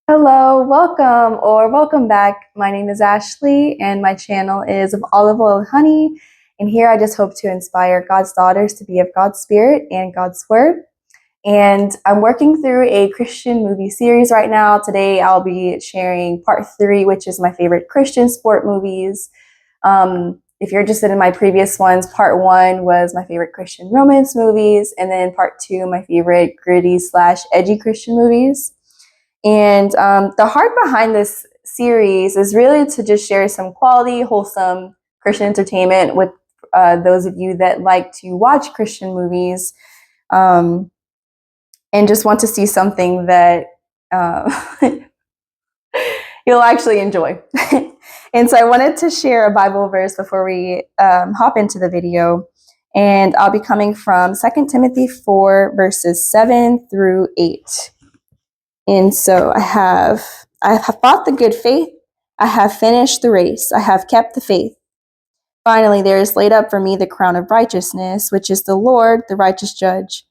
Hello, welcome or welcome back. My name is Ashley and my channel is of Olive Oil and Honey. And here I just hope to inspire God's daughters to be of God's Spirit and God's Word. And I'm working through a Christian movie series right now. Today I'll be sharing part 3, which is my favorite Christian sport movies. If you're interested in my previous ones, part 1 was my favorite Christian romance movies, and then part 2, my favorite gritty / edgy Christian movies. And the heart behind this series is really to just share some quality, wholesome Christian entertainment with those of you that like to watch Christian movies and just want to see something that you'll actually enjoy. And so I wanted to share a Bible verse before we hop into the video. And I'll be coming from 2 Timothy 4, verses 7 through 8. And so I have fought the good faith. I have finished the race. I have kept the faith. Finally, there is laid up for me the crown of righteousness, which is the Lord, the righteous judge,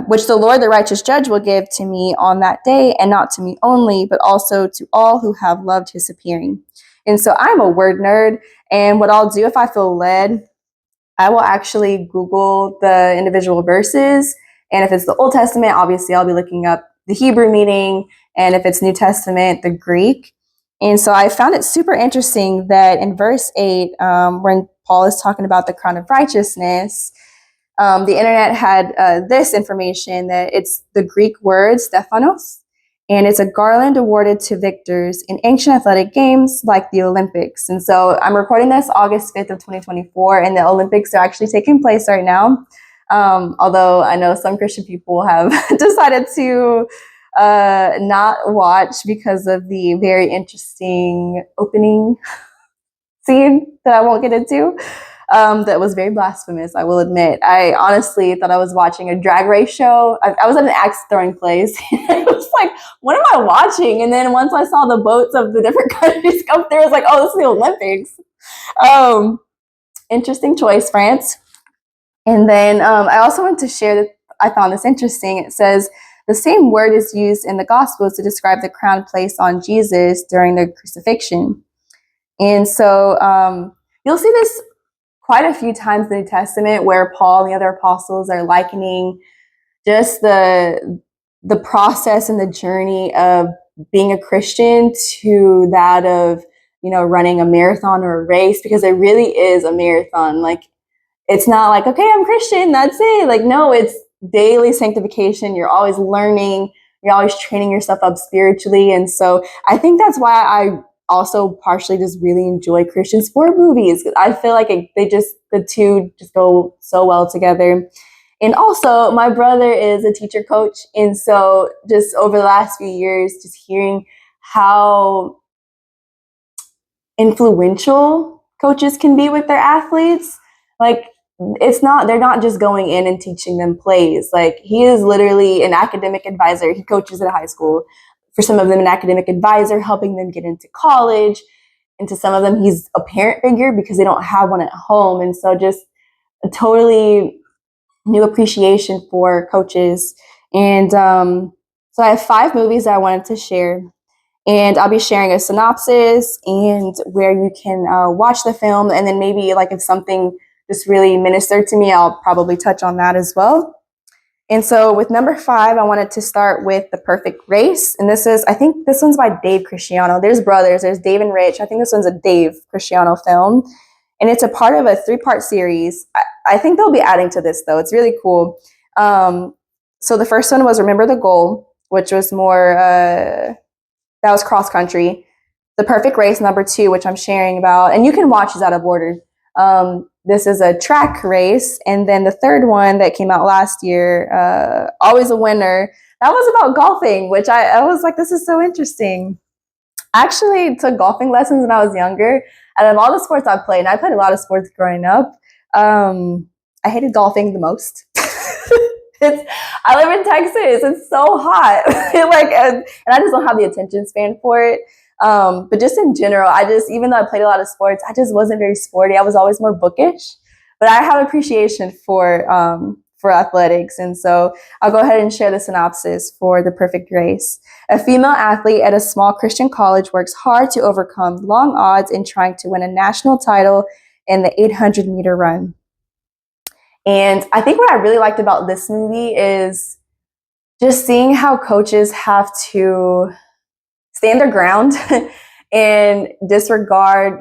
which the Lord, the righteous judge, will give to me on that day, and not to me only, but also to all who have loved his appearing. And so I'm a word nerd, and what I'll do if I feel led, I will actually Google the individual verses. And if it's the Old Testament, obviously I'll be looking up the Hebrew meaning. And if it's New Testament, the Greek. And so I found it super interesting that in verse 8, when Paul is talking about the crown of righteousness, the internet had this information that it's the Greek word Stephanos, and it's a garland awarded to victors in ancient athletic games like the Olympics. And so I'm recording this August 5th of 2024, and the Olympics are actually taking place right now. Although I know some Christian people have decided to not watch because of the very interesting opening scene that I won't get into. That was very blasphemous, I will admit. I honestly thought I was watching a drag race show. I was at an axe throwing place. I was like, what am I watching? And then once I saw the boats of the different countries come through, I was like, oh, this is the Olympics. Interesting choice, France. And then I also want to share that I found this interesting. It says the same word is used in the Gospels to describe the crown placed on Jesus during the crucifixion. And so you'll see this quite a few times in the New Testament where Paul and the other apostles are likening just the process and the journey of being a Christian to that of, running a marathon or a race, because it really is a marathon. Like, it's not like, okay, I'm Christian, that's it. Like, no, it's daily sanctification. You're always learning. You're always training yourself up spiritually. And so I think that's why I also partially just really enjoy Christian sport movies. I feel like the two just go so well together. And also, my brother is a teacher coach. And so just over the last few years, just hearing how influential coaches can be with their athletes, like, they're not just going in and teaching them plays. Like, he is literally an academic advisor. He coaches at a high school. For some of them, an academic advisor, helping them get into college. And to some of them, he's a parent figure because they don't have one at home. And so just a totally new appreciation for coaches. And so I have 5 movies that I wanted to share. And I'll be sharing a synopsis and where you can watch the film. And then maybe, like, if something just really ministered to me, I'll probably touch on that as well. And so with number 5, I wanted to start with The Perfect Race. And I think this one's by Dave Cristiano. There's brothers. There's Dave and Rich. I think this one's a Dave Cristiano film. And it's a part of a 3-part series. I think they'll be adding to this, though. It's really cool. So the first one was Remember the Goal, which was more, that was cross country. The Perfect Race, number 2, which I'm sharing about. And you can watch these out of order. This is a track race. And then the third one that came out last year, Always a Winner, that was about golfing, which I was like, this is so interesting. I actually took golfing lessons when I was younger. Out of all the sports I played, and I played a lot of sports growing up, I hated golfing the most. I live in Texas. It's so hot. and I just don't have the attention span for it. But just in general, even though I played a lot of sports, I just wasn't very sporty. I was always more bookish. But I have appreciation for for athletics. And so I'll go ahead and share the synopsis for The Perfect Race. A female athlete at a small Christian college works hard to overcome long odds in trying to win a national title in the 800-meter run. And I think what I really liked about this movie is just seeing how coaches have to stand their ground and disregard,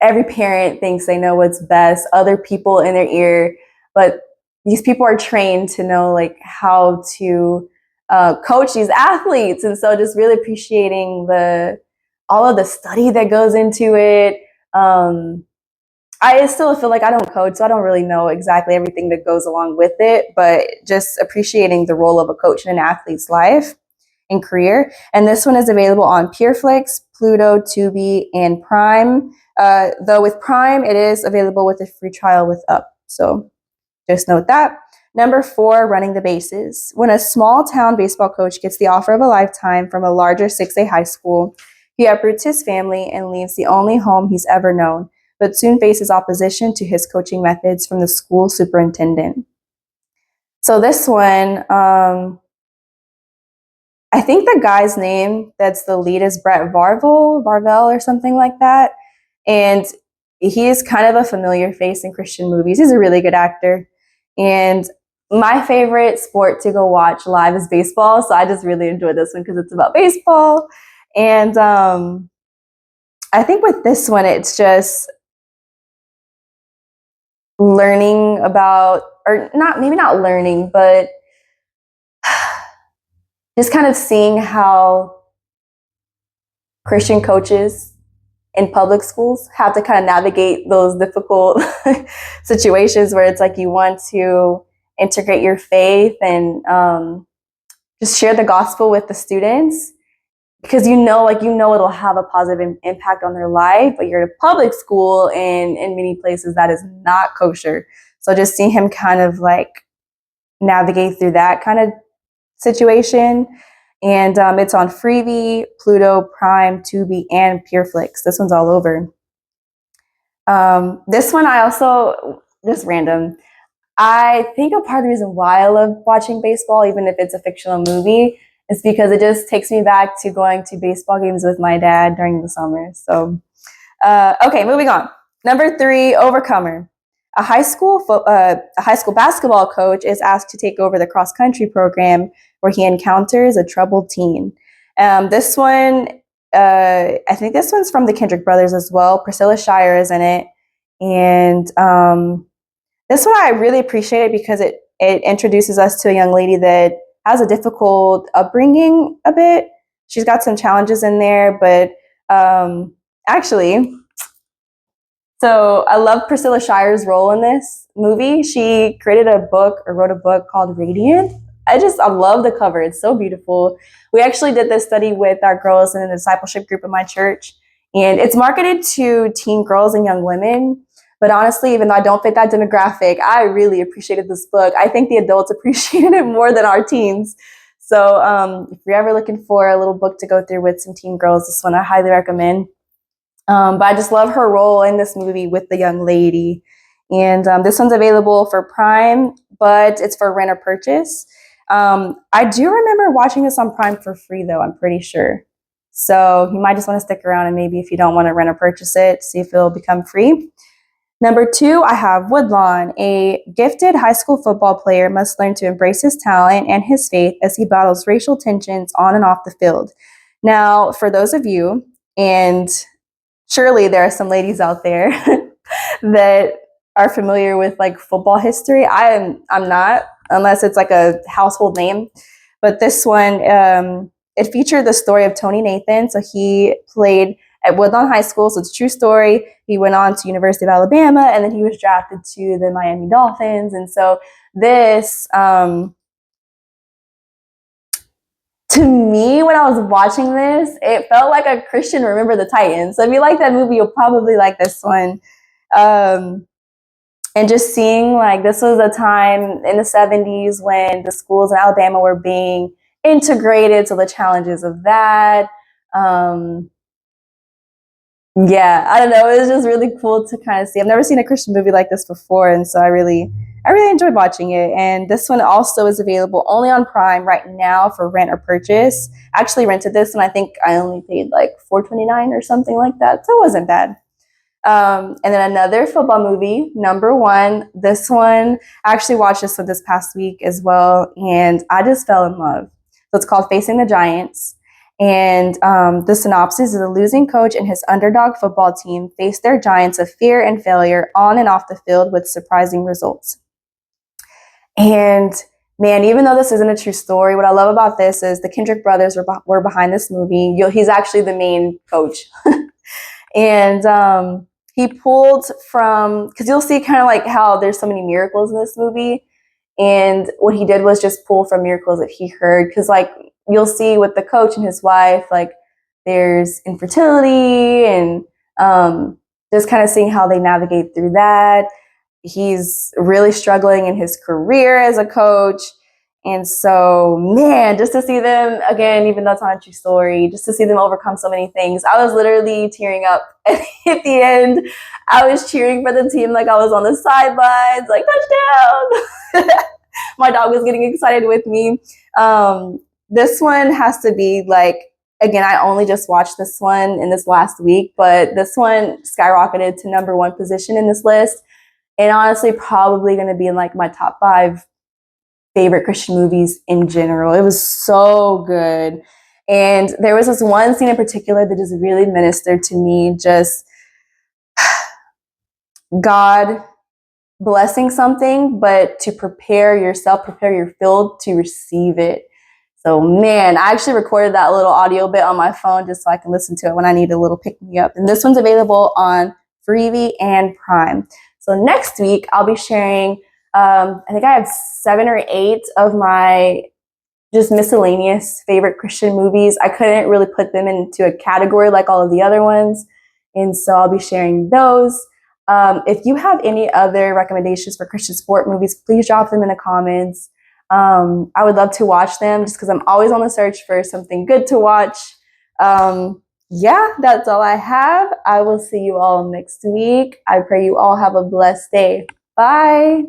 every parent thinks they know what's best, other people in their ear, but these people are trained to know like how to coach these athletes. And so just really appreciating all of the study that goes into it. I still feel like I don't coach, so I don't really know exactly everything that goes along with it, but just appreciating the role of a coach in an athlete's life and career. And this one is available on PureFlix, Pluto, Tubi, and Prime. Though with Prime, it is available with a free trial with Up. So just note that. Number 4, running the bases. When a small town baseball coach gets the offer of a lifetime from a larger 6A high school, he uproots his family and leaves the only home he's ever known, but soon faces opposition to his coaching methods from the school superintendent. So this one, I think the guy's name that's the lead is Brett Varvel or something like that. And he is kind of a familiar face in Christian movies. He's a really good actor. And my favorite sport to go watch live is baseball. So I just really enjoy this one because it's about baseball. And I think with this one, it's just learning about, or not, maybe not learning, but just kind of seeing how Christian coaches in public schools have to kind of navigate those difficult situations where it's like you want to integrate your faith and just share the gospel with the students because it'll have a positive impact on their life, but you're at a public school and in many places that is not kosher. So just seeing him kind of like navigate through that kind of situation. And it's on Freevee, Pluto, Prime, Tubi, and PureFlix. This one's all over. This one I also, just random, I think a part of the reason why I love watching baseball, even if it's a fictional movie, is because it just takes me back to going to baseball games with my dad during the summer. So, okay, moving on. Number 3, Overcomer. A high school basketball coach is asked to take over the cross-country program where he encounters a troubled teen. This one, I think this one's from the Kendrick brothers as well. Priscilla Shire is in it. And this one I really appreciate it because it introduces us to a young lady that has a difficult upbringing a bit. She's got some challenges in there, but so I love Priscilla Shire's role in this movie. She wrote a book called Radiant. I love the cover. It's so beautiful. We actually did this study with our girls in the discipleship group in my church, and it's marketed to teen girls and young women. But honestly, even though I don't fit that demographic, I really appreciated this book. I think the adults appreciated it more than our teens. So if you're ever looking for a little book to go through with some teen girls, this one I highly recommend. But I just love her role in this movie with the young lady. And this one's available for Prime, but it's for rent or purchase. I do remember watching this on Prime for free, though, I'm pretty sure. So you might just want to stick around and maybe if you don't want to rent or purchase it, see if it'll become free. Number 2, I have Woodlon. A gifted high school football player must learn to embrace his talent and his faith as he battles racial tensions on and off the field. Now, for those of you, and surely there are some ladies out there that are familiar with like football history. I'm not, unless it's like a household name. But this one, it featured the story of Tony Nathan. So he played at Woodlawn High School, so it's a true story. He went on to University of Alabama, and then he was drafted to the Miami Dolphins. And so this, to me, when I was watching this, it felt like a Christian Remember the Titans. So if you like that movie, you'll probably like this one. And just seeing like this was a time in the 70s when the schools in Alabama were being integrated, so the challenges of that. Yeah, I don't know. It was just really cool to kind of see. I've never seen a Christian movie like this before, and so I really I really enjoyed watching it. And this one also is available only on Prime right now for rent or purchase. I actually rented this and I think I only paid like $4.29 or something like that. So it wasn't bad. And then another football movie, number one. This one, I actually watched this one this past week as well, and I just fell in love. So it's called Facing the Giants. And the synopsis is a losing coach and his underdog football team face their giants of fear and failure on and off the field with surprising results. And man, even though this isn't a true story, what I love about this is the Kendrick brothers were behind this movie. He's actually the main coach. And he pulled from, because you'll see kind of like how there's so many miracles in this movie. And what he did was just pull from miracles that he heard. Because like you'll see with the coach and his wife, like there's infertility and just kind of seeing how they navigate through that. He's really struggling in his career as a coach. And so, man, just to see them, again, even though it's not a true story, just to see them overcome so many things. I was literally tearing up at the end. I was cheering for the team like I was on the sidelines, like, touchdown! My dog was getting excited with me. This one has to be like, again, I only just watched this one in this last week, but this one skyrocketed to number one position in this list. And honestly, probably going to be in like my top 5 favorite Christian movies in general. It was so good. And there was this one scene in particular that just really ministered to me, just God blessing something, but to prepare yourself, prepare your field to receive it. So man, I actually recorded that little audio bit on my phone just so I can listen to it when I need a little pick me up. And this one's available on Freevee and Prime. So next week I'll be sharing, I think I have 7 or 8 of my just miscellaneous favorite Christian movies. I couldn't really put them into a category like all of the other ones. And so I'll be sharing those. If you have any other recommendations for Christian sport movies, please drop them in the comments. I would love to watch them just because I'm always on the search for something good to watch. Yeah, that's all I have. I will see you all next week. I pray you all have a blessed day. Bye.